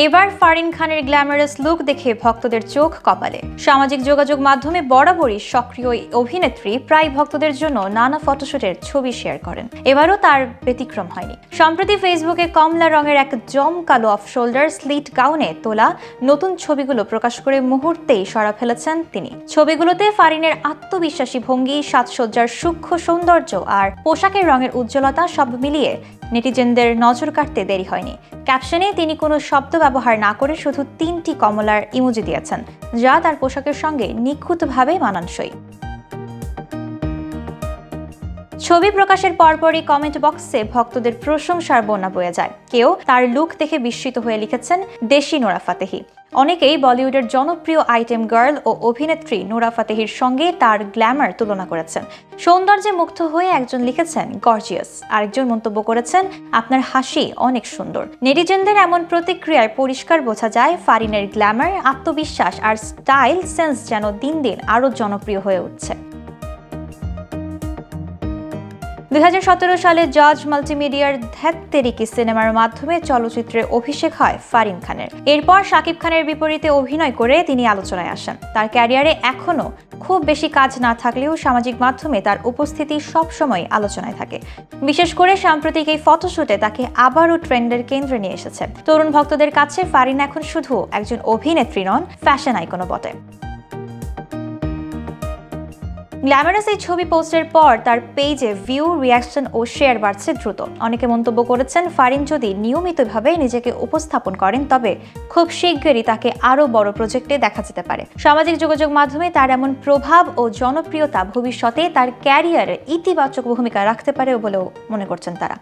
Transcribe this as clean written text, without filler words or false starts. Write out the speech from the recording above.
এবার ফারিন খানের glamorous look দেখে ভক্তদের চোখ কপালে। সামাজিক যোগাযোগ মাধ্যমে বরাবরই সক্রিয় অভিনেত্রী প্রায় ভক্তদের জন্য নানা ফটোশুটের ছবি শেয়ার করেন। এবারও তার ব্যতিক্রম হয়নি। সম্প্রতি ফেসবুকে কমলা রঙের এক জমকালো অফ শোল্ডার স্লিট গাউনে তোলা নতুন ছবিগুলো প্রকাশ করে মুহূর্তেই সরা ফেলেছেন তিনি। ছবিগুলোতে ফারিনের আত্মবিশ্বাসী ভঙ্গি, সাজসজ্জার সূক্ষ্ম সৌন্দর্য আর পোশাকের রঙের উজ্জ্বলতা সব মিলিয়ে নেটিজেনদের নজর কাটতে দেরি হয়নি। ক্যাপশনে তিনি কোনো শব্দ ব্যবহার না করে শুধু 3টি কমলার ইমোজি দিয়েছেন, যা তার পোশাকের সঙ্গে নিখুঁতভাবে মানানসই। ছবি প্রকাশের পরপরই কমেন্ট বক্সে ভক্তদের প্রশংসার বন্যা বয়ে যায়। কেউ তার লুক দেখে বিস্মিত হয়ে লিখেছেন, দেশি নোরা ফাতেহি। অনেকেই বলিউডের জনপ্রিয় আইটেম গার্ল ও অভিনেত্রী নোরা ফাতেহির সঙ্গে তার গ্ল্যামার তুলনা করেছেন। সৌন্দর্যে মুগ্ধ হয়ে একজন লিখেছেন, গর্জিয়াস। আরেকজন মন্তব্য করেছেন, আপনার হাসি অনেক সুন্দর। নেটিজেনদের এমন প্রতিক্রিয়ায় পরিষ্কার বোঝা যায় ফারিনের গ্ল্যামার, আত্মবিশ্বাস আর স্টাইল সেন্স যেন দিন দিন আরও জনপ্রিয় হয়ে উঠছে। 2017 সালে জজ মাল্টিমিডিয়ার ধ্যাত তেরিকি সিনেমার মাধ্যমে চলচ্চিত্রে অভিষেক হয় ফারিন খানের। এরপর শাকিব খানের বিপরীতে অভিনয় করে তিনি আলোচনায় আসেন। তার ক্যারিয়ারে এখনও খুব বেশি কাজ না থাকলেও সামাজিক মাধ্যমে তার উপস্থিতি সবসময় আলোচনায় থাকে। বিশেষ করে সাম্প্রতিক এই ফটোশুটে তাকে আবারও ট্রেন্ডের কেন্দ্রে নিয়ে এসেছে। তরুণ ভক্তদের কাছে ফারিন এখন শুধু একজন অভিনেত্রী নন, ফ্যাশন আইকনও বটে। গ্ল্যামারাস এই ছবি পোস্টের পর তার পেজে ভিউ, রিয়াকশন ও শেয়ার বাড়ছে দ্রুত। অনেকে মন্তব্য করেছেন, ফারিন যদি নিয়মিতভাবে নিজেকে উপস্থাপন করেন তবে খুব শিগগিরই তাকে আরও বড় প্রজেক্টে দেখা যেতে পারে। সামাজিক যোগাযোগ মাধ্যমে তার এমন প্রভাব ও জনপ্রিয়তা ভবিষ্যতে তার ক্যারিয়ারে ইতিবাচক ভূমিকা রাখতে পারে বলেও মনে করছেন তারা।